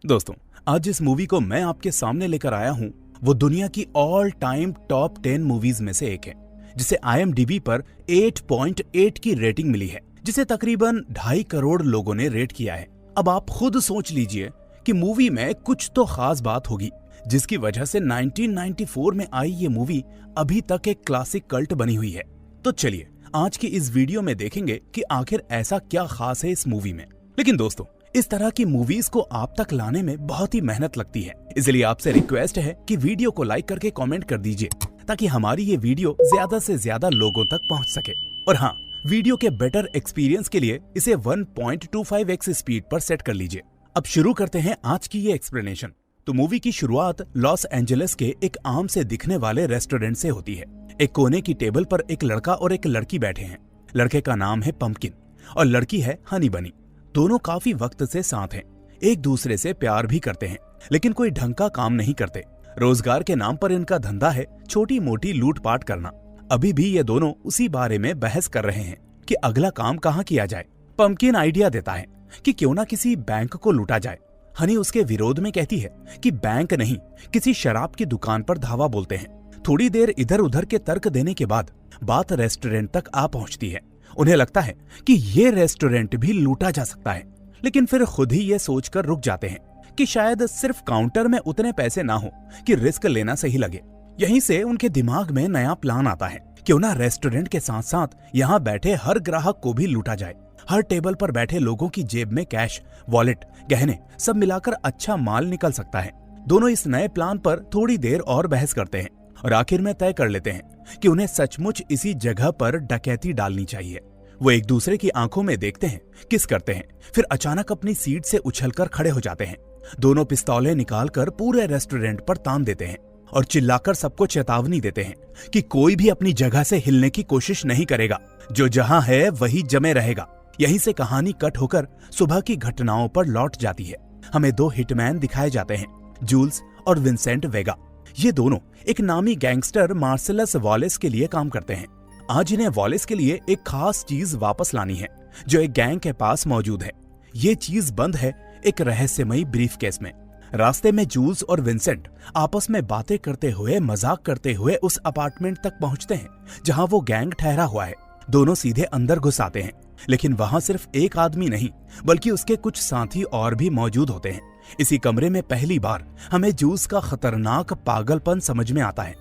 दोस्तों, आज जिस मूवी को मैं आपके सामने लेकर आया हूँ वो दुनिया की ऑल टाइम टॉप 10 मूवीज में से एक है, जिसे IMDb पर 8.8 की रेटिंग मिली है, जिसे तकरीबन 2.5 करोड़ लोगों ने रेट किया है। अब आप खुद सोच लीजिए कि मूवी में कुछ तो खास बात होगी जिसकी वजह से 1994 में आई ये मूवी अभी तक एक क्लासिक कल्ट बनी हुई है। तो चलिए आज की इस वीडियो में देखेंगे कि आखिर ऐसा क्या खास है इस मूवी में। लेकिन दोस्तों, इस तरह की मूवीज को आप तक लाने में बहुत ही मेहनत लगती है, इसलिए आपसे रिक्वेस्ट है कि वीडियो को लाइक करके कमेंट कर दीजिए ताकि हमारी ये वीडियो ज्यादा से ज्यादा लोगों तक पहुंच सके। और हाँ, वीडियो के बेटर एक्सपीरियंस के लिए इसे 1.25x स्पीड पर सेट कर लीजिए। अब शुरू करते हैं आज की ये एक्सप्लेनेशन। तो मूवी की शुरुआत लॉस एंजलिस के एक आम से दिखने वाले रेस्टोरेंट से होती है। एक कोने की टेबल पर एक लड़का और एक लड़की बैठे हैं। लड़के का नाम है पंपकिन और लड़की है हनी बनी। दोनों काफी वक्त से साथ हैं, एक दूसरे से प्यार भी करते हैं, लेकिन कोई ढंग का काम नहीं करते। रोजगार के नाम पर इनका धंधा है छोटी मोटी लूटपाट करना। अभी भी ये दोनों उसी बारे में बहस कर रहे हैं कि अगला काम कहाँ किया जाए। पंपकिन आइडिया देता है कि क्यों ना किसी बैंक को लूटा जाए। हनी उसके विरोध में कहती है कि बैंक नहीं, किसी शराब की दुकान पर धावा बोलते हैं। थोड़ी देर इधर उधर के तर्क देने के बाद बात रेस्टोरेंट तक आ पहुंचती है। उन्हें लगता है कि ये रेस्टोरेंट भी लूटा जा सकता है, लेकिन फिर खुद ही ये सोचकर रुक जाते हैं कि शायद सिर्फ काउंटर में उतने पैसे ना हो कि रिस्क लेना सही लगे। यहीं से उनके दिमाग में नया प्लान आता है, क्यों ना रेस्टोरेंट के साथ साथ यहाँ बैठे हर ग्राहक को भी लूटा जाए। हर टेबल पर बैठे लोगों की जेब में कैश, वॉलेट, गहने सब मिलाकर अच्छा माल निकल सकता है। दोनों इस नए प्लान पर थोड़ी देर और बहस करते हैं और आखिर में तय कर लेते हैं कि उन्हें सचमुच इसी जगह पर डकैती डालनी चाहिए। वो एक दूसरे की आंखों में देखते हैं, किस करते हैं, फिर अचानक अपनी सीट से उछलकर खड़े हो जाते हैं। दोनों पिस्तौलें निकालकर पूरे रेस्टोरेंट पर तान देते हैं और चिल्लाकर सबको चेतावनी देते हैं कि कोई भी अपनी जगह से हिलने की कोशिश नहीं करेगा, जो जहां है वही जमे रहेगा। यहीं से कहानी कट होकर सुबह की घटनाओं पर लौट जाती है। हमें दो हिटमैन दिखाए जाते हैं, जूल्स और विंसेंट वेगा। ये दोनों एक नामी गैंगस्टर मार्सेलस वॉलेस के लिए काम करते हैं। आज इन्हें वॉलेस के लिए एक खास चीज वापस लानी है जो एक गैंग के पास मौजूद है। ये चीज बंद है एक रहस्यमयी ब्रीफकेस में। रास्ते में जूल्स और विंसेंट आपस में बातें करते हुए, मजाक करते हुए उस अपार्टमेंट तक पहुंचते हैं जहां वो गैंग ठहरा हुआ है। दोनों सीधे अंदर घुस आते हैं, लेकिन वहां सिर्फ एक आदमी नहीं बल्कि उसके कुछ साथी और भी मौजूद होते हैं। इसी कमरे में पहली बार हमें जूल्स का खतरनाक पागलपन समझ में आता है।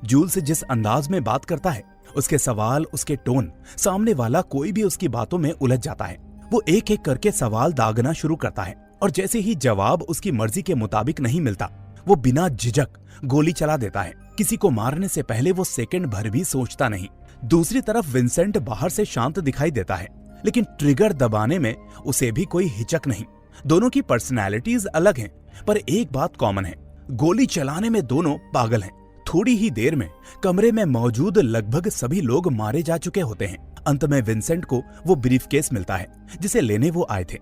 जूल्स जिस अंदाज में बात करता है, उसके सवाल, उसके टोन, सामने वाला कोई भी उसकी बातों में उलझ जाता है। वो एक एक करके सवाल दागना शुरू करता है और जैसे ही जवाब उसकी मर्जी के मुताबिक नहीं मिलता, वो बिना झिझक गोली चला देता है। किसी को मारने से पहले वो सेकंड भर भी सोचता नहीं। दूसरी तरफ विंसेंट बाहर से शांत दिखाई देता है, लेकिन ट्रिगर दबाने में उसे भी कोई हिचक नहीं। दोनों की पर्सनैलिटीज अलग हैं, पर एक बात कॉमन है, गोली चलाने में दोनों पागल हैं। थोड़ी ही देर में कमरे में मौजूद लगभग सभी लोग मारे जा चुके होते हैं। अंत में विंसेंट को वो ब्रीफकेस मिलता है जिसे लेने वो आए थे।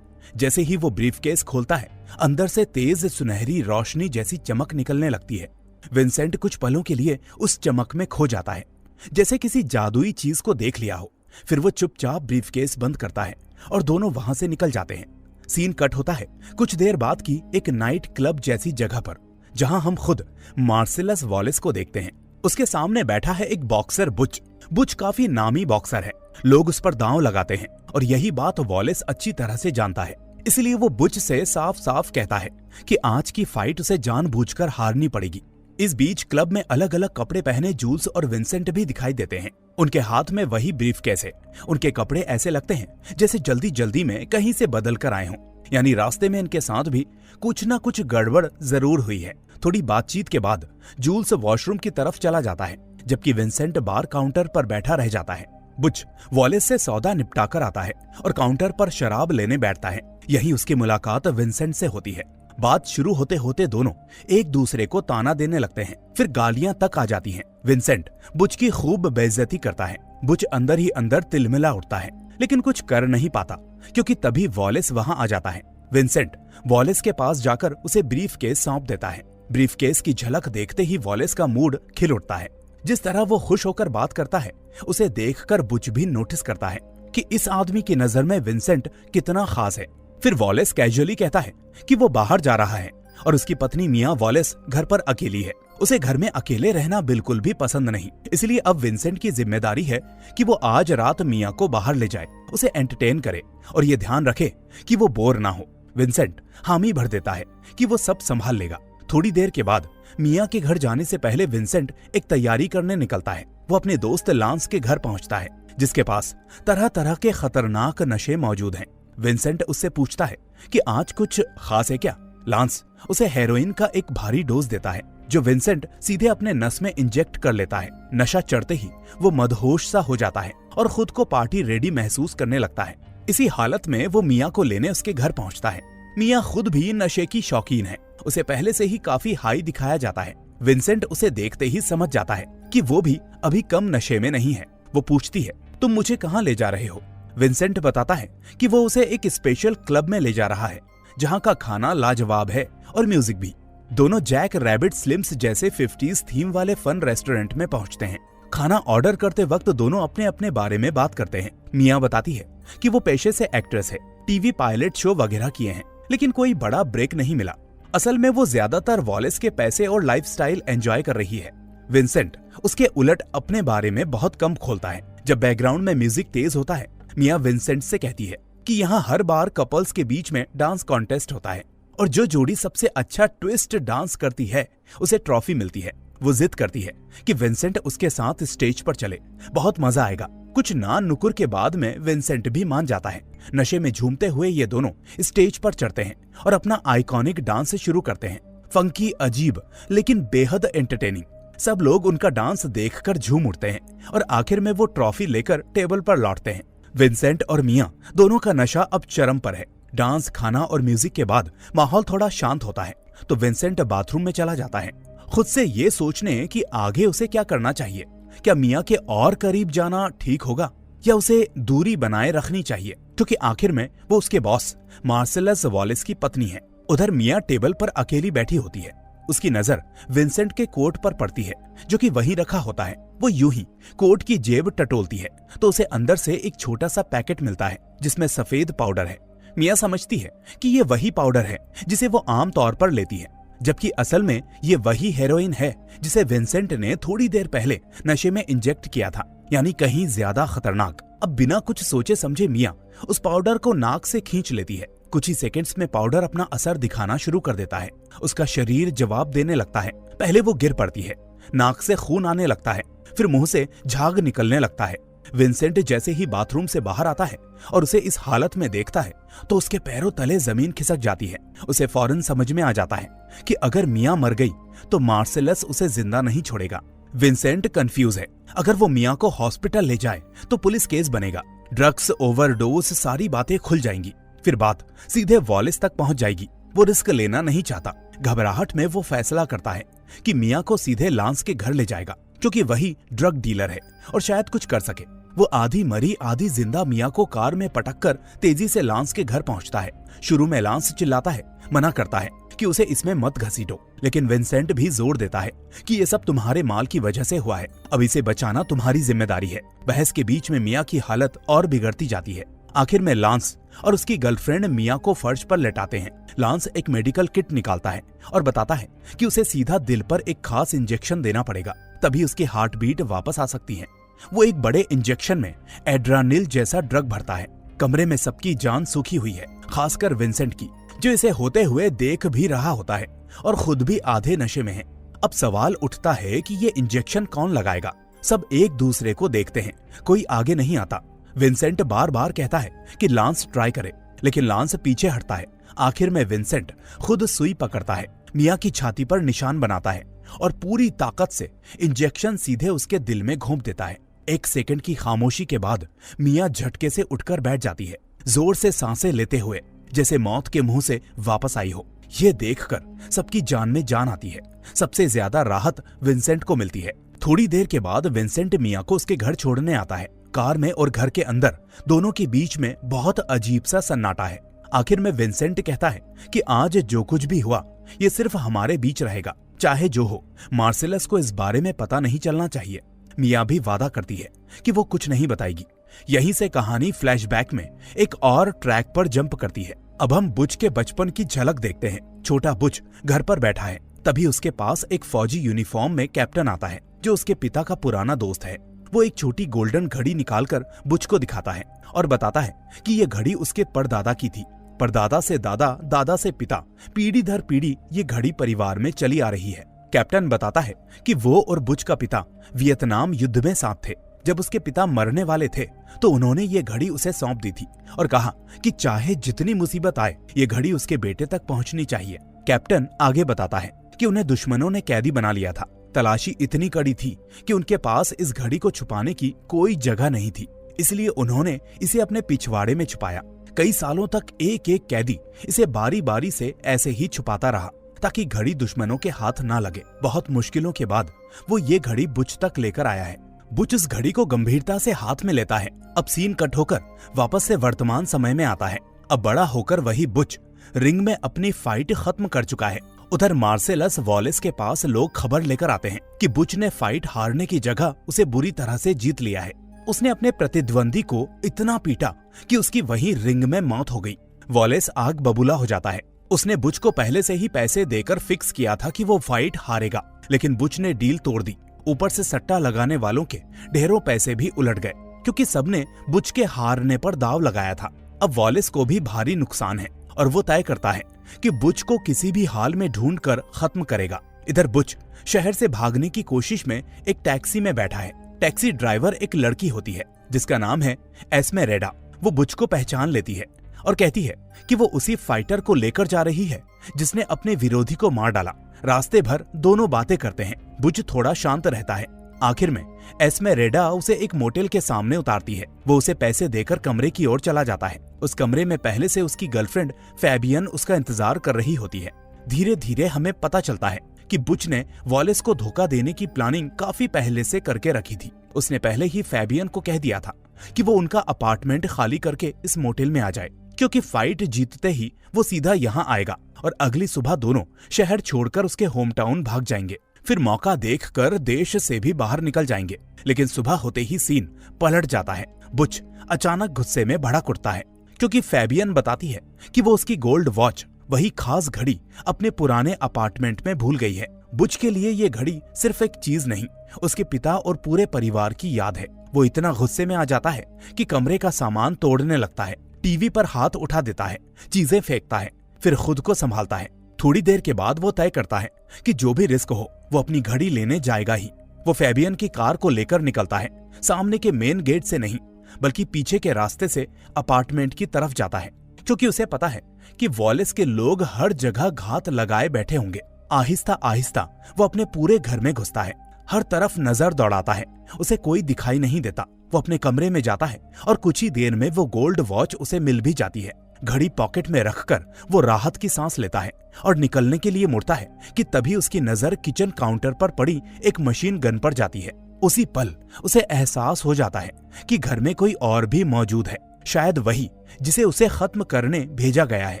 जैसे ही वो ब्रीफकेस खोलता है, अंदर से तेज सुनहरी रोशनी जैसी चमक निकलने लगती है। विंसेंट कुछ पलों के लिए उस चमक में खो जाता है, जैसे किसी जादुई चीज को देख लिया हो। फिर वो चुपचाप ब्रीफकेस बंद करता है और दोनों वहां से निकल जाते हैं। सीन कट होता है कुछ देर बाद की एक नाइट क्लब जैसी जगह पर, जहां हम खुद मार्सेलस वॉलेस को देखते हैं। उसके सामने बैठा है एक बॉक्सर बुच। बुच काफी नामी बॉक्सर है, लोग उस पर दांव लगाते हैं और यही बात वॉलेस अच्छी तरह से जानता है। इसलिए वो बुच से साफ साफ कहता है कि आज की फाइट उसे जानबूझकर हारनी पड़ेगी। इस बीच क्लब में अलग अलग कपड़े पहने जूल्स और विंसेंट भी दिखाई देते हैं। उनके हाथ में वही ब्रीफकेस है। उनके कपड़े ऐसे लगते हैं जैसे जल्दी जल्दी में कहीं से बदल कर आए हों, यानी रास्ते में इनके साथ भी कुछ ना कुछ गड़बड़ जरूर हुई है। थोड़ी बातचीत के बाद जूल्स वॉशरूम की तरफ चला जाता है, जबकि विंसेंट बार काउंटर पर बैठा रह जाता है। बुच वॉलेस से सौदा निपटा कर आता है और काउंटर पर शराब लेने बैठता है। यही उसकी मुलाकात विंसेंट से होती है। बात शुरू होते होते दोनों एक दूसरे को ताना देने लगते हैं, फिर गालियां तक आ जाती हैं। विंसेंट बुच की खूब बेइज्जती करता है। बुच अंदर ही अंदर तिलमिला उठता है, लेकिन कुछ कर नहीं पाता, क्योंकि तभी वॉलेस वहां आ जाता है। विंसेंट वॉलेस के पास जाकर उसे ब्रीफकेस सौंप देता है। ब्रीफकेस की झलक देखते ही वॉलेस का मूड खिल उठता है। जिस तरह वो खुश होकर बात करता है, उसे देखकर बुच भी नोटिस करता है कि इस आदमी की नजर में विंसेंट कितना खास है। फिर वॉलेस कैजुअली कहता है कि वो बाहर जा रहा है और उसकी पत्नी मिया वॉलेस घर पर अकेली है। उसे घर में अकेले रहना बिल्कुल भी पसंद नहीं, इसलिए अब विंसेंट की जिम्मेदारी है कि वो आज रात मिया को बाहर ले जाए, उसे एंटरटेन करे और ये ध्यान रखे कि वो बोर ना हो। विंसेंट हामी भर देता है कि वो सब संभाल लेगा। थोड़ी देर के बाद मिया के घर जाने से पहले विंसेंट एक तैयारी करने निकलता है। वो अपने दोस्त लांस के घर पहुंचता है, जिसके पास तरह तरह के खतरनाक नशे मौजूद हैं। विंसेंट उससे पूछता है कि आज कुछ खास है क्या। लांस उसे हेरोइन का एक भारी डोज देता है, जो विंसेंट सीधे अपने नस में इंजेक्ट कर लेता है। नशा चढ़ते ही वो मदहोश सा हो जाता है और खुद को पार्टी रेडी महसूस करने लगता है। इसी हालत में वो मिया को लेने उसके घर पहुंचता है। मिया खुद भी नशे की शौकीन है, उसे पहले से ही काफी हाई दिखाया जाता है। विंसेंट उसे देखते ही समझ जाता है कि वो भी अभी कम नशे में नहीं है। वो पूछती है, तुम मुझे कहाँ ले जा रहे हो? विंसेंट बताता है कि वो उसे एक स्पेशल क्लब में ले जा रहा है, जहाँ का खाना लाजवाब है और म्यूजिक भी। दोनों जैक रैबिट स्लिम्स जैसे 50s थीम वाले फन रेस्टोरेंट में पहुंचते हैं। खाना ऑर्डर करते वक्त दोनों अपने अपने बारे में बात करते हैं। मिया बताती है कि वो पेशे से एक्ट्रेस है, टीवी पायलट शो वगैरह किए हैं, लेकिन कोई बड़ा ब्रेक नहीं मिला। असल में वो ज्यादातर वॉलेस के पैसे और लाइफस्टाइल एंजॉय कर रही है। विंसेंट उसके उलट अपने बारे में बहुत कम खोलता है। जब बैकग्राउंड में म्यूजिक तेज होता है, मिया विंसेंट से कहती है कि यहाँ हर बार कपल्स के बीच में डांस कॉन्टेस्ट होता है और जो जोड़ी सबसे अच्छा ट्विस्ट डांस करती है उसे ट्रॉफी मिलती है। वो जिद करती है कि विंसेंट उसके साथ स्टेज पर चले, बहुत मजा आएगा। कुछ नान नुकुर के बाद में विंसेंट भी मान जाता है। नशे में झूमते हुए ये दोनों स्टेज पर चढ़ते हैं और अपना आइकॉनिक डांस शुरू करते हैं। फंकी, अजीब लेकिन बेहद एंटरटेनिंग। सब लोग उनका डांस देखकर झूम उठते हैं और आखिर में वो ट्रॉफी लेकर टेबल पर लौटते हैं। विंसेंट और मिया दोनों का नशा अब चरम पर है। डांस, खाना और म्यूजिक के बाद माहौल थोड़ा शांत होता है तो विंसेंट बाथरूम में चला जाता है, खुद से ये सोचने कि आगे उसे क्या करना चाहिए। क्या मिया के और करीब जाना ठीक होगा या उसे दूरी बनाए रखनी चाहिए, क्योंकि आखिर में वो उसके बॉस मार्सेलस वॉलेस की पत्नी है। उधर मिया टेबल पर अकेली बैठी होती है। उसकी नजर विंसेंट के कोट पर पड़ती है, जो कि वहीं रखा होता है। वो यूं ही कोट की जेब टटोलती है तो उसे अंदर से एक छोटा सा पैकेट मिलता है जिसमें सफेद पाउडर है। मिया समझती है कि ये वही पाउडर है जिसे वो आम तौर पर लेती है, जबकि असल में ये वही हेरोइन है जिसे विंसेंट ने थोड़ी देर पहले नशे में इंजेक्ट किया था, यानी कहीं ज्यादा खतरनाक। अब बिना कुछ सोचे समझे मिया उस पाउडर को नाक से खींच लेती है। कुछ ही सेकंड्स में पाउडर अपना असर दिखाना शुरू कर देता है। उसका शरीर जवाब देने लगता है। पहले वो गिर पड़ती है, नाक से खून आने लगता है, फिर मुंह से झाग निकलने लगता है। विंसेंट जैसे ही बाथरूम से बाहर आता है और उसे इस हालत में देखता है तो उसके पैरों तले जमीन खिसक जाती है। उसे फौरन समझ में आ जाता है कि अगर मिया मर गई तो मार्सेलस उसे जिंदा नहीं छोड़ेगा। विंसेंट कंफ्यूज है। अगर वो मिया को हॉस्पिटल ले जाए तो पुलिस केस बनेगा, ड्रग्स ओवरडोज, सारी बातें खुल जाएंगी। फिर बात सीधे वॉलेस तक पहुंच जाएगी। वो रिस्क लेना नहीं चाहता। घबराहट में वो फैसला करता है कि मिया को सीधे लांस के घर ले जाएगा, क्योंकि वही ड्रग डीलर है और शायद कुछ कर सके। वो आधी मरी आधी जिंदा मिया को कार में पटककर तेजी से लांस के घर पहुंचता है। शुरू में लांस चिल्लाता है, मना करता है कि उसे इसमें मत घसीटो, लेकिन विंसेंट भी जोर देता है कि ये सब तुम्हारे माल की वजह से हुआ है, अब इसे बचाना तुम्हारी जिम्मेदारी है। बहस के बीच में मिया की हालत और बिगड़ती जाती है। आखिर में लांस और उसकी गर्लफ्रेंड मिया को फर्श पर लेटाते हैं। लांस एक मेडिकल किट निकालता है और बताता है कि उसे सीधा दिल पर एक खास इंजेक्शन देना पड़ेगा, तभी उसकी हार्ट बीट वापस आ सकती है। वो एक बड़े इंजेक्शन में एड्रानिल जैसा ड्रग भरता है। कमरे में सबकी जान सूखी हुई है, खासकर विंसेंट की, जो इसे होते हुए देख भी रहा होता है और खुद भी आधे नशे में है। अब सवाल उठता है कि ये इंजेक्शन कौन लगाएगा। सब एक दूसरे को देखते हैं, कोई आगे नहीं आता। विंसेंट बार बार कहता है कि लांस ट्राई करे, लेकिन लांस पीछे हटता है। आखिर में विंसेंट खुद सुई पकड़ता है, मिया की छाती पर निशान बनाता है और पूरी ताकत से इंजेक्शन सीधे उसके दिल में घोंप देता है। एक सेकंड की खामोशी के बाद मिया झटके से उठकर बैठ जाती है, जोर से सांसें लेते हुए, जैसे मौत के मुंह से वापस आई हो। ये देखकर सबकी जान में जान आती है। सबसे ज्यादा राहत विंसेंट को मिलती है। थोड़ी देर के बाद विंसेंट मिया को उसके घर छोड़ने आता है। कार में और घर के अंदर दोनों के बीच में बहुत अजीब सा सन्नाटा है। आखिर में विंसेंट कहता है कि आज जो कुछ भी हुआ ये सिर्फ हमारे बीच रहेगा, चाहे जो हो। मार्सेलस को इस बारे में पता नहीं चलना चाहिए। मिया भी वादा करती है कि वो कुछ नहीं बताएगी। यहीं से कहानी फ्लैशबैक में एक और ट्रैक पर जंप करती है। अब हम बुच के बचपन की झलक देखते हैं। छोटा बुच घर पर बैठा है, तभी उसके पास एक फौजी यूनिफॉर्म में कैप्टन आता है जो उसके पिता का पुराना दोस्त है। वो एक छोटी गोल्डन घड़ी निकालकर बुच को दिखाता है और बताता है कि ये घड़ी उसके परदादा की थी। परदादा से दादा, दादा से पिता, पीढ़ी दर पीढ़ी ये घड़ी परिवार में चली आ रही है। कैप्टन बताता है कि वो और बुच का पिता वियतनाम युद्ध में साथ थे। जब उसके पिता मरने वाले थे तो उन्होंने ये घड़ी उसे सौंप दी थी और कहा कि चाहे जितनी मुसीबत आए ये घड़ी उसके बेटे तक पहुंचनी चाहिए। कैप्टन आगे बताता है कि उन्हें दुश्मनों ने कैदी बना लिया था। तलाशी इतनी कड़ी थी कि उनके पास इस घड़ी को छुपाने की कोई जगह नहीं थी, इसलिए उन्होंने इसे अपने पिछवाड़े में छुपाया। कई सालों तक एक एक कैदी इसे बारी बारी से ऐसे ही छुपाता रहा ताकि घड़ी दुश्मनों के हाथ ना लगे। बहुत मुश्किलों के बाद वो ये घड़ी बुच तक लेकर आया है। बुच इस घड़ी को गंभीरता से हाथ में लेता है। अब सीन कट होकर वापस से वर्तमान समय में आता है। अब बड़ा होकर वही बुच रिंग में अपनी फाइट खत्म कर चुका है। उधर मार्सेलस वॉलेस के पास लोग खबर लेकर आते हैं कि बुच ने फाइट हारने की जगह उसे बुरी तरह से जीत लिया है। उसने अपने प्रतिद्वंदी को इतना पीटा कि उसकी वहीं रिंग में मौत हो गई। वॉलेस आग बबूला हो जाता है। उसने बुच को पहले से ही पैसे देकर फिक्स किया था कि वो फाइट हारेगा, लेकिन बुच ने डील तोड़ दी। ऊपर से सट्टा लगाने वालों के ढेरों पैसे भी उलट गए क्योंकि सबने बुच के हारने पर दाव लगाया था। अब वॉलेस को भी भारी नुकसान है और वो तय करता है कि बुच को किसी भी हाल में ढूंढकर खत्म करेगा। इधर बुच शहर से भागने की कोशिश में एक टैक्सी में बैठा है। टैक्सी ड्राइवर एक लड़की होती है जिसका नाम है एस्मेरेडा। वो बुच को पहचान लेती है और कहती है कि वो उसी फाइटर को लेकर जा रही है जिसने अपने विरोधी को मार डाला। रास्ते भर दोनों बातें करते हैं। बुच थोड़ा शांत रहता है। आखिर में एस्मेरेडा उसे एक मोटेल के सामने उतारती है। वो उसे पैसे देकर कमरे की ओर चला जाता है। उस कमरे में पहले से उसकी गर्लफ्रेंड फैबियन उसका इंतजार कर रही होती है। धीरे धीरे हमें पता चलता है कि बुच ने वॉलेस को धोखा देने की प्लानिंग काफी पहले से करके रखी थी। उसने पहले ही फैबियन को कह दिया था कि वो उनका अपार्टमेंट खाली करके इस मोटेल में आ जाए, क्योंकि फाइट जीतते ही वो सीधा यहाँ आएगा और अगली सुबह दोनों शहर छोड़कर उसके होम टाउन भाग जाएंगे। फिर मौका देखकर देश से भी बाहर निकल जाएंगे। लेकिन सुबह होते ही सीन पलट जाता है। बुच अचानक गुस्से में भड़क उठता है क्योंकि फैबियन बताती है कि वो उसकी गोल्ड वॉच, वही खास घड़ी, अपने पुराने अपार्टमेंट में भूल गई है। बुच के लिए ये घड़ी सिर्फ एक चीज नहीं, उसके पिता और पूरे परिवार की याद है। वो इतना गुस्से में आ जाता है कि कमरे का सामान तोड़ने लगता है, टीवी पर हाथ उठा देता है, चीजें फेंकता है, फिर खुद को संभालता है। थोड़ी देर के बाद वो तय करता है कि जो भी रिस्क हो वो अपनी घड़ी लेने जाएगा ही। वो फैबियन की कार को लेकर निकलता है। सामने के मेन गेट से नहीं बल्कि पीछे के रास्ते से अपार्टमेंट की तरफ जाता है, क्योंकि उसे पता है कि वॉलेस के लोग हर जगह घात लगाए बैठे होंगे। आहिस्ता आहिस्ता वो अपने पूरे घर में घुसता है, हर तरफ नजर दौड़ाता है। उसे कोई दिखाई नहीं देता। वो अपने कमरे में जाता है और कुछ ही देर में वो गोल्ड वॉच उसे मिल भी जाती है। घड़ी पॉकेट में रखकर वो राहत की सांस लेता है और निकलने के लिए मुड़ता है कि तभी उसकी नजर किचन काउंटर पर पड़ी एक मशीन गन पर जाती है। उसी पल उसे एहसास हो जाता है कि घर में कोई और भी मौजूद है, शायद वही जिसे उसे खत्म करने भेजा गया है।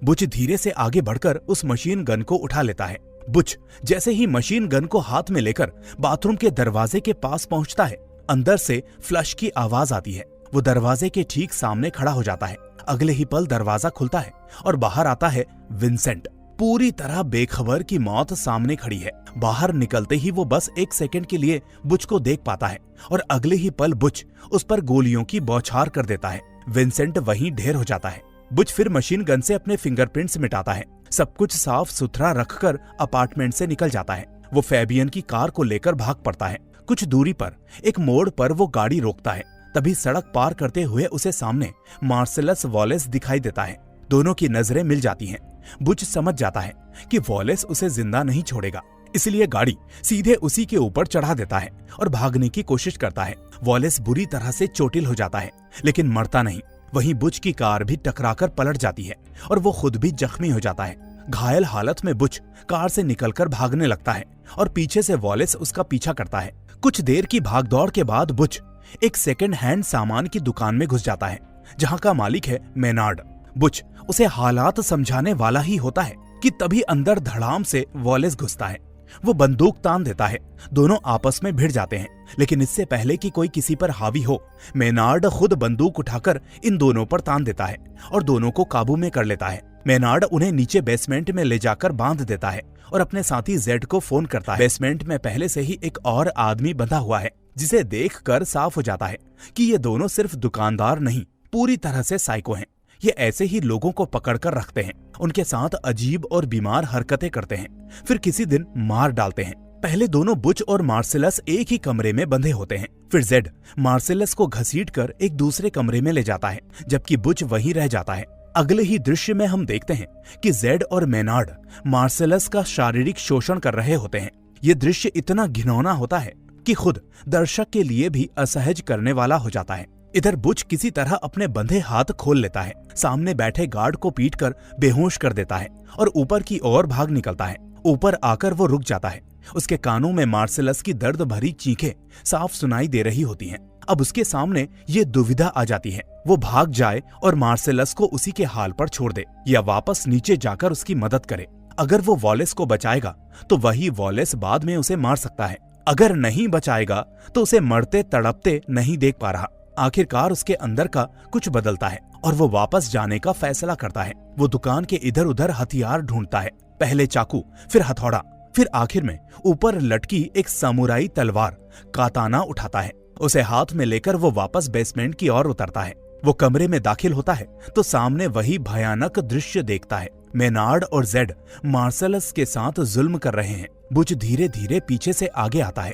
बुच धीरे से आगे बढ़कर उस मशीन गन को उठा लेता है। बुच जैसे ही मशीन गन को हाथ में लेकर बाथरूम के दरवाजे के पास पहुंचता है, अंदर से फ्लश की आवाज आती है। वो दरवाजे के ठीक सामने खड़ा हो जाता है। अगले ही पल दरवाजा खुलता है और बाहर आता है विंसेंट, पूरी तरह बेखबर की मौत सामने खड़ी है। बाहर निकलते ही वो बस एक सेकंड के लिए बुच को देख पाता है और अगले ही पल बुच उस पर गोलियों की बौछार कर देता है। विंसेंट वहीं ढेर हो जाता है। बुच फिर मशीन गन से अपने फिंगरप्रिंट्स मिटाता है। सब कुछ साफ सुथरा रखकर अपार्टमेंट से निकल जाता है। वो फैबियन की कार को लेकर भाग पड़ता है। कुछ दूरी पर एक मोड़ पर वो गाड़ी रोकता है। तभी सड़क पार करते हुए उसे सामने मार्सेलस वॉलेस दिखाई देता है। दोनों की नजरें मिल जाती हैं। बुच समझ जाता है कि वॉलेस उसे जिंदा नहीं छोड़ेगा, इसलिए गाड़ी सीधे उसी के ऊपर चढ़ा देता है और भागने की कोशिश करता है। वॉलेस बुरी तरह से चोटिल हो जाता है लेकिन मरता नहीं। वहीं बुच की कार भी टकराकर पलट जाती है और वो खुद भी जख्मी हो जाता है। घायल हालत में बुच कार से निकलकर भागने लगता है और पीछे से वॉलेस उसका पीछा करता है। कुछ देर की भागदौड़ के बाद बुच एक सेकंड हैंड सामान की दुकान में घुस जाता है जहां का मालिक है मेनार्ड। बुच उसे हालात समझाने वाला ही होता है कि तभी अंदर धड़ाम से वॉलेस घुसता है। वो बंदूक तान देता है। दोनों आपस में भिड़ जाते हैं, लेकिन इससे पहले कि कोई किसी पर हावी हो, मेनार्ड खुद बंदूक उठाकर इन दोनों पर तान देता है और दोनों को काबू में कर लेता है। मेनार्ड उन्हें नीचे बेसमेंट में ले जाकर बांध देता है और अपने साथी जेड को फोन करता है। बेसमेंट में पहले से ही एक और आदमी बंधा हुआ है, जिसे देखकर साफ हो जाता है कि ये दोनों सिर्फ दुकानदार नहीं, पूरी तरह से साइको हैं। ये ऐसे ही लोगों को पकड़कर रखते हैं, उनके साथ अजीब और बीमार हरकतें करते हैं, फिर किसी दिन मार डालते हैं। पहले दोनों बुच और मार्सेलस एक ही कमरे में बंधे होते हैं। फिर जेड मार्सेलस को घसीटकर एक दूसरे कमरे में ले जाता है, जबकि बुच वहीं रह जाता है। अगले ही दृश्य में हम देखते हैं कि जेड और मेनार्ड मार्सेलस का शारीरिक शोषण कर रहे होते हैं। ये दृश्य इतना घिनौना होता है कि खुद दर्शक के लिए भी असहज करने वाला हो जाता है। इधर बुच किसी तरह अपने बंधे हाथ खोल लेता है, सामने बैठे गार्ड को पीटकर बेहोश कर देता है और ऊपर की ओर भाग निकलता है। ऊपर आकर वो रुक जाता है। उसके कानों में मार्सेलस की दर्द भरी चीखें साफ सुनाई दे रही होती हैं। अब उसके सामने ये दुविधा आ जाती है, वो भाग जाए और मार्सेलस को उसी के हाल पर छोड़ दे या वापस नीचे जाकर उसकी मदद करे। अगर वो वॉलेस को बचाएगा तो वही वॉलेस बाद में उसे मार सकता है, अगर नहीं बचाएगा तो उसे मरते तड़पते नहीं देख पा रहा। आखिरकार उसके अंदर का कुछ बदलता है और वो वापस जाने का फैसला करता है। वो दुकान के इधर उधर हथियार ढूंढता है, पहले चाकू, फिर हथौड़ा, फिर आखिर में ऊपर लटकी एक सामुराई तलवार काताना उठाता है। उसे हाथ में लेकर वो वापस बेसमेंट की ओर उतरता है। वो कमरे में दाखिल होता है तो सामने वही भयानक दृश्य देखता है। मेनार्ड और जेड मार्सेलस के साथ जुल्म कर रहे हैं। बुच धीरे धीरे पीछे से आगे आता है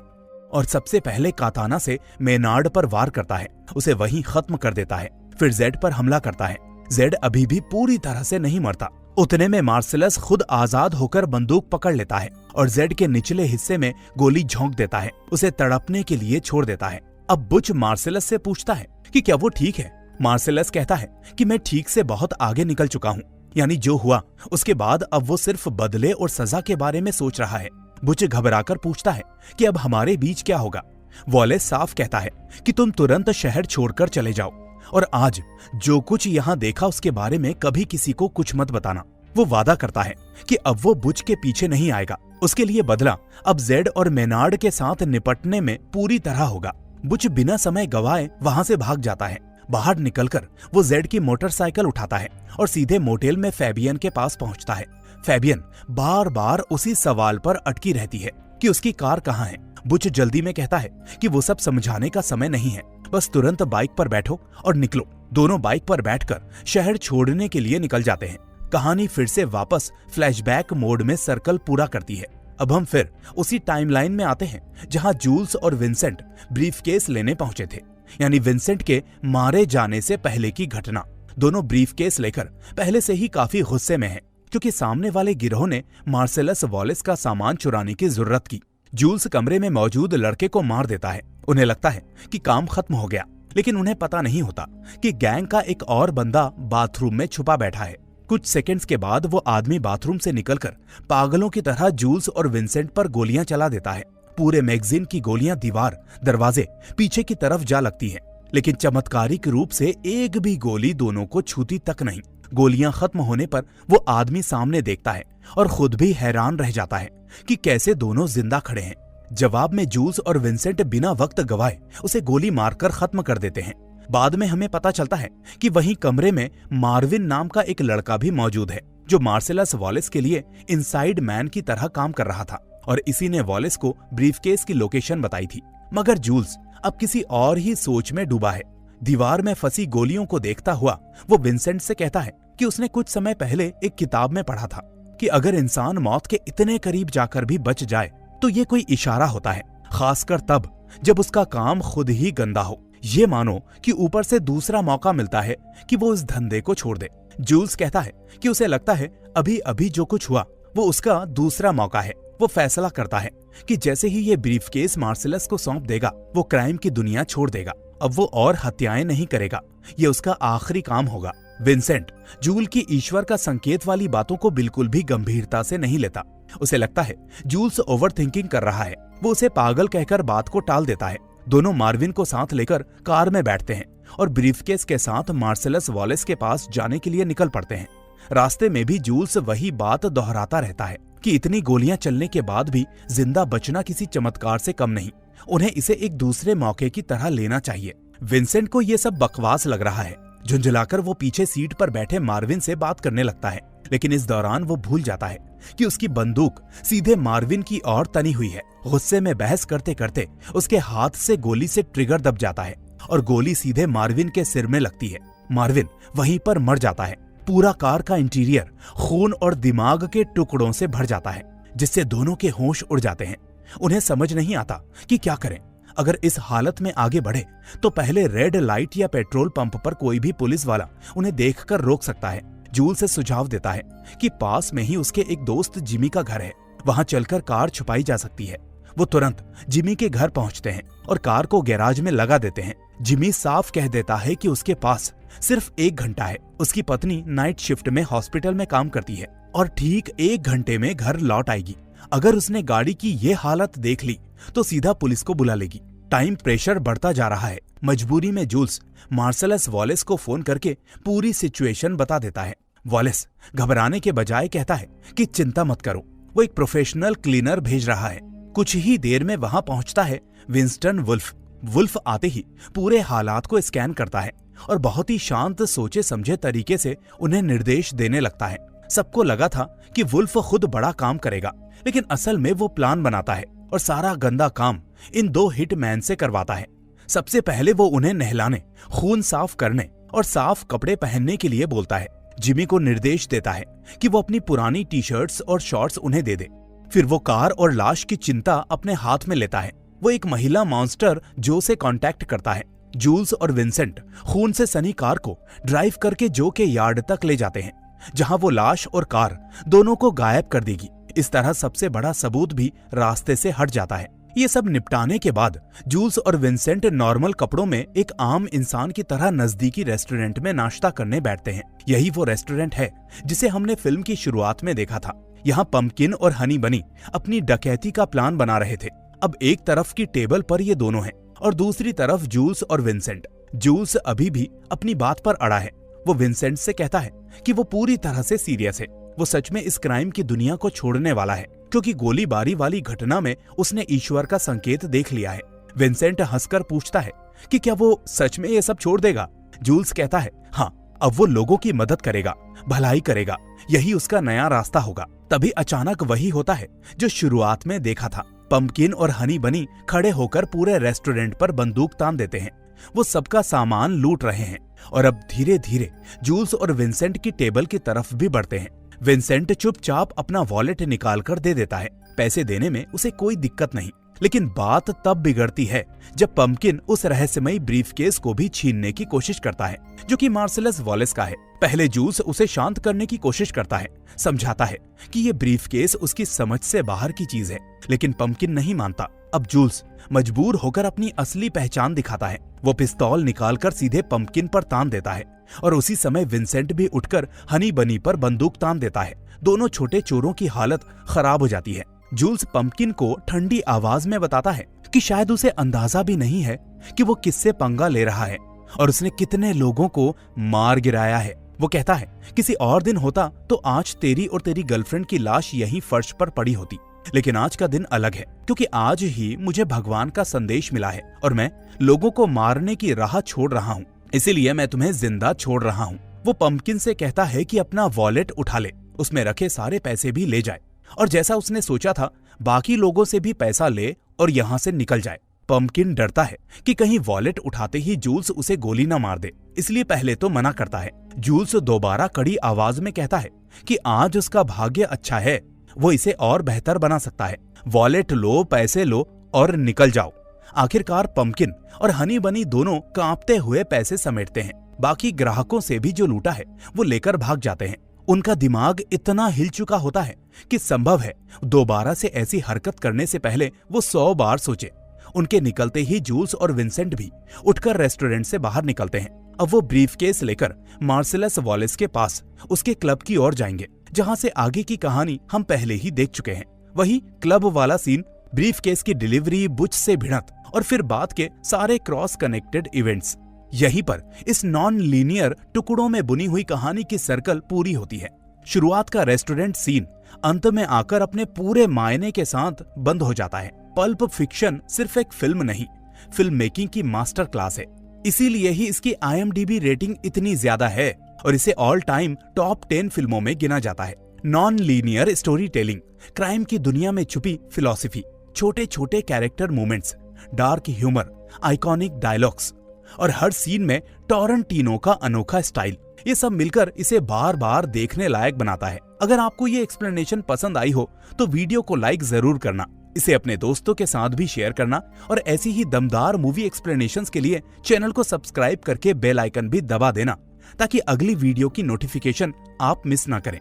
और सबसे पहले काताना से मेनार्ड पर वार करता है, उसे वहीं खत्म कर देता है। फिर जेड पर हमला करता है। जेड अभी भी पूरी तरह से नहीं मरता। उतने में मार्सेलस खुद आजाद होकर बंदूक पकड़ लेता है और जेड के निचले हिस्से में गोली झोंक देता है, उसे तड़पने के लिए छोड़ देता है। अब बुच मार्सेलस से पूछता है कि क्या वो ठीक है। मार्सेलस कहता है कि मैं ठीक से बहुत आगे निकल चुका हूँ, यानी जो हुआ उसके बाद अब वो सिर्फ बदले और सजा के बारे में सोच रहा है। बुच घबराकर पूछता है कि अब हमारे बीच क्या होगा। वॉलेस साफ कहता है कि तुम तुरंत शहर छोड़कर चले जाओ और आज जो कुछ यहाँ देखा उसके बारे में कभी किसी को कुछ मत बताना। वो वादा करता है कि अब वो बुच के पीछे नहीं आएगा। उसके लिए बदला अब जेड और मेनार्ड के साथ निपटने में पूरी तरह होगा। बुच बिना समय गवाए वहां से भाग जाता है। बाहर निकलकर वो जेड की मोटरसाइकिल उठाता है और सीधे मोटेल में फेबियन के पास पहुंचता है। फेबियन बार बार उसी सवाल पर अटकी रहती है कि उसकी कार कहाँ है। बुच जल्दी में कहता है कि वो सब समझाने का समय नहीं है, बस तुरंत बाइक पर बैठो और निकलो। दोनों बाइक पर बैठकर शहर छोड़ने के लिए निकल जाते हैं। कहानी फिर से वापस फ्लैशबैक मोड में सर्कल पूरा करती है। अब हम फिर उसी टाइमलाइन में आते हैं जहां जूल्स और विंसेंट ब्रीफकेस लेने पहुंचे थे, यानी विंसेंट के मारे जाने से पहले की घटना। दोनों ब्रीफकेस लेकर पहले से ही काफी गुस्से में हैं, क्योंकि सामने वाले गिरोह ने मार्सेलस वॉलेस का सामान चुराने की जरूरत की। जूल्स कमरे में मौजूद लड़के को मार देता है। उन्हें लगता है कि काम खत्म हो गया, लेकिन उन्हें पता नहीं होता कि गैंग का एक और बंदा बाथरूम में छुपा बैठा है। कुछ सेकंड्स के बाद वो आदमी बाथरूम से निकलकर पागलों की तरह जूल्स और विंसेंट पर गोलियां चला देता है। पूरे मैगजीन की गोलियां दीवार, दरवाजे, पीछे की तरफ जा लगती हैं, लेकिन चमत्कारिक रूप से एक भी गोली दोनों को छूती तक नहीं। गोलियां खत्म होने पर वो आदमी सामने देखता है और खुद भी हैरान रह जाता है कि कैसे दोनों जिंदा खड़े हैं। जवाब में जूल्स और विंसेंट बिना वक्त गवाए उसे गोली मारकर खत्म कर देते हैं। बाद में हमें पता चलता है कि वहीं कमरे में मार्विन नाम का एक लड़का भी मौजूद है, जो मार्सेलस वॉलेस के लिए इनसाइड मैन की तरह काम कर रहा था और इसी ने वॉलेस को ब्रीफकेस की लोकेशन बताई थी। मगर जूल्स अब किसी और ही सोच में डूबा है। दीवार में फंसी गोलियों को देखता हुआ वो विंसेंट से कहता है कि उसने कुछ समय पहले एक किताब में पढ़ा था कि अगर इंसान मौत के इतने करीब जाकर भी बच जाए तो ये कोई इशारा होता है, खासकर तब जब उसका काम खुद ही गंदा हो। ये मानो कि ऊपर से दूसरा मौका मिलता है कि वो इस धंधे को छोड़ दे। जूल्स कहता है कि उसे लगता है अभी अभी जो कुछ हुआ वो उसका दूसरा मौका है। वो फैसला करता है कि जैसे ही ये ब्रीफकेस मार्सेलस को सौंप देगा वो क्राइम की दुनिया छोड़ देगा। अब वो और हत्याएं नहीं करेगा, ये उसका आखिरी काम होगा। विंसेंट जूल की ईश्वर का संकेत वाली बातों को बिल्कुल भी गंभीरता से नहीं लेता। उसे लगता है जूल्स ओवर थिंकिंग कर रहा है। वो उसे पागल कहकर बात को टाल देता है। दोनों मार्विन को साथ लेकर कार में बैठते हैं और ब्रीफकेस के साथ मार्सेलस वॉलेस के पास जाने के लिए निकल पड़ते हैं। रास्ते में भी जूल्स वही बात दोहराता रहता है कि इतनी गोलियां चलने के बाद भी जिंदा बचना किसी चमत्कार से कम नहीं। उन्हें इसे एक दूसरे मौके की तरह लेना चाहिए। विंसेंट को ये सब बकवास लग रहा है। झुंझलाकर वो पीछे सीट पर बैठे मार्विन से बात करने लगता है, लेकिन इस दौरान वो भूल जाता है कि उसकी बंदूक सीधे मार्विन की ओर तनी हुई है। गुस्से में बहस करते करते उसके हाथ से गोली से ट्रिगर दब जाता है और गोली सीधे मार्विन के सिर में लगती है। मार्विन वहीं पर मर जाता है। पूरा कार का इंटीरियर खून और दिमाग के टुकड़ों से भर जाता है, जिससे दोनों के होश उड़ जाते हैं। उन्हें समझ नहीं आता कि क्या करें। अगर इस हालत में आगे बढ़े तो पहले रेड लाइट या पेट्रोल पंप पर कोई भी पुलिस वाला उन्हें देखकर रोक सकता है। जूल से सुझाव देता है कि पास में ही उसके एक दोस्त जिमी का घर है, वहां चलकर कार छुपाई जा सकती है। वो तुरंत जिमी के घर पहुंचते हैं और कार को गैराज में लगा देते हैं। जिमी साफ कह देता है कि उसके पास सिर्फ 1 घंटा है। उसकी पत्नी नाइट शिफ्ट में हॉस्पिटल में काम करती है और ठीक 1 घंटे में घर लौट आएगी। अगर उसने गाड़ी की ये हालत देख ली तो सीधा पुलिस को बुला लेगी। टाइम प्रेशर बढ़ता जा रहा है। मजबूरी में जूल्स मार्सेलस वॉलेस को फोन करके पूरी सिचुएशन बता देता है। वॉलेस घबराने के बजाय कहता है कि चिंता मत करो, वो एक प्रोफेशनल क्लीनर भेज रहा है। कुछ ही देर में वहां पहुंचता है विंस्टन वुल्फ। वुल्फ आते ही पूरे हालात को स्कैन करता है और बहुत ही शांत सोचे समझे तरीके से उन्हें निर्देश देने लगता है। सबको लगा था कि वुल्फ खुद बड़ा काम करेगा, लेकिन असल में वो प्लान बनाता है और सारा गंदा काम इन 2 हिटमैन से करवाता है। सबसे पहले वो उन्हें नहलाने, खून साफ करने और साफ कपड़े पहनने के लिए बोलता है। जिमी को निर्देश देता है कि वो अपनी पुरानी टी-शर्ट्स और शॉर्ट्स उन्हें दे दे। फिर वो कार और लाश की चिंता अपने हाथ में लेता है। वो एक महिला मॉन्स्टर जो से कांटेक्ट करता है। जूल्स और विंसेंट खून से सनी कार को ड्राइव करके जो के यार्ड तक ले जाते हैं, जहां वो लाश और कार दोनों को गायब कर देगी। इस तरह सबसे बड़ा सबूत भी रास्ते से हट जाता है। ये सब निपटाने के बाद जूल्स और विंसेंट नॉर्मल कपड़ों में एक आम इंसान की तरह नजदीकी रेस्टोरेंट में नाश्ता करने बैठते हैं। यही वो रेस्टोरेंट है जिसे हमने फिल्म की शुरुआत में देखा था। यहाँ पंपकिन और हनी बनी अपनी डकैती का प्लान बना रहे थे। अब एक तरफ की टेबल पर ये दोनों हैं और दूसरी तरफ जूल्स और विंसेंट। जूल्स अभी भी अपनी बात पर अड़ा है। वो विंसेंट से कहता है कि वो पूरी तरह से सीरियस है। वो सच में इस क्राइम की दुनिया को छोड़ने वाला है, क्योंकि गोलीबारी वाली घटना में उसने ईश्वर का संकेत देख लिया है। विंसेंट हंसकर पूछता है कि क्या वो सच में ये सब छोड़ देगा। जूल्स कहता है हाँ, अब वो लोगों की मदद करेगा, भलाई करेगा, यही उसका नया रास्ता होगा। तभी अचानक वही होता है जो शुरुआत में देखा था। पंपकिन और हनी बनी खड़े होकर पूरे रेस्टोरेंट पर बंदूक तान देते हैं। वो सबका सामान लूट रहे हैं और अब धीरे धीरे जूल्स और विंसेंट की टेबल की तरफ भी बढ़ते हैं। विंसेंट चुपचाप अपना वॉलेट निकालकर दे देता है। पैसे देने में उसे कोई दिक्कत नहीं, लेकिन बात तब बिगड़ती है जब पंपकिन उस रहस्यमयी ब्रीफकेस को भी छीनने की कोशिश करता है, जो कि मार्सेलस वॉलेस का है। पहले जूल्स उसे शांत करने की कोशिश करता है, समझाता है कि ये ब्रीफकेस उसकी समझ से बाहर की चीज है, लेकिन पंपकिन नहीं मानता। अब जूल्स मजबूर होकर अपनी असली पहचान दिखाता है। वो पिस्तौल निकालकर सीधे पंपकिन पर तान देता है और उसी समय विंसेंट भी उठकर हनी बनी पर बंदूक तान देता है। दोनों छोटे चोरों की हालत खराब हो जाती है। जूल्स पंपकिन को ठंडी आवाज में बताता है कि शायद उसे अंदाजा भी नहीं है कि वो किससे पंगा ले रहा है और उसने कितने लोगों को मार गिराया है। वो कहता है किसी और दिन होता तो आज तेरी और तेरी गर्लफ्रेंड की लाश यहीं फर्श पर पड़ी होती, लेकिन आज का दिन अलग है, क्योंकि आज ही मुझे भगवान का संदेश मिला है और मैं लोगों को मारने की राह छोड़ रहा हूँ, इसीलिए मैं तुम्हें जिंदा छोड़ रहा हूँ। वो पंपकिन से कहता है कि अपना वॉलेट उठा ले, उसमें रखे सारे पैसे भी ले जाए और जैसा उसने सोचा था बाकी लोगों से भी पैसा ले और यहाँ से निकल जाए। पंपकिन डरता है कि कहीं वॉलेट उठाते ही जूल्स उसे गोली न मार दे, इसलिए पहले तो मना करता है। जूल्स दोबारा कड़ी आवाज में कहता है कि आज उसका भाग्य अच्छा है, वो इसे और बेहतर बना सकता है। वॉलेट लो, पैसे लो और निकल जाओ। आखिरकार पंपकिन और हनी बनी दोनों कांपते हुए पैसे समेटते हैं। बाकी ग्राहकों से भी जो लूटा है वो लेकर भाग जाते हैं। उनका दिमाग इतना हिल चुका होता है कि संभव है दोबारा से ऐसी हरकत करने से पहले वो 100 बार सोचे। उनके निकलते ही जूल्स और विंसेंट भी उठकर रेस्टोरेंट से बाहर निकलते हैं। अब वो ब्रीफकेस लेकर मार्सेलस वॉलेस के पास उसके क्लब की ओर जाएंगे, जहां से आगे की कहानी हम पहले ही देख चुके हैं। वही क्लब वाला सीन, ब्रीफकेस की डिलीवरी, बुच से भिड़ंत और फिर बाद के सारे क्रॉस कनेक्टेड इवेंट्स। यहीं पर इस नॉन लीनियर टुकड़ों में बुनी हुई कहानी की सर्कल पूरी होती है। शुरुआत का रेस्टोरेंट सीन अंत में आकर अपने पूरे मायने के साथ बंद हो जाता है। पल्प फिक्शन सिर्फ एक फिल्म नहीं, फिल्म मेकिंग की मास्टर क्लास है। इसीलिए ही इसकी IMDb रेटिंग इतनी ज्यादा है और इसे ऑल टाइम टॉप 10 फिल्मों में गिना जाता है। Non linear story telling, crime की दुनिया में छुपी फिलॉसफी, छोटे छोटे character movements, dark humour, iconic dialogues और हर सीन में टॉरंटिनो का अनोखा स्टाइल, ये सब मिलकर इसे बार बार देखने लायक बनाता है। अगर आपको ये एक्सप्लेनेशन पसंद आई हो तो वीडियो को लाइक जरूर करना, इसे अपने दोस्तों के साथ भी शेयर करना और ऐसी ही दमदार मूवी एक्सप्लेनेशंस के लिए चैनल को सब्सक्राइब करके बेल आइकन भी दबा देना ताकि अगली वीडियो की नोटिफिकेशन आप मिस ना करें।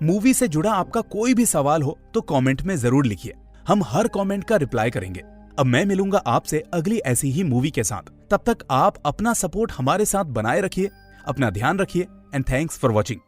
मूवी से जुड़ा आपका कोई भी सवाल हो तो कमेंट में जरूर लिखिए, हम हर कमेंट का रिप्लाई करेंगे। अब मैं मिलूंगा आपसे अगली ऐसी ही मूवी के साथ। तब तक आप अपना सपोर्ट हमारे साथ बनाए रखिए, अपना ध्यान रखिए एंड थैंक्स फॉर वॉचिंग।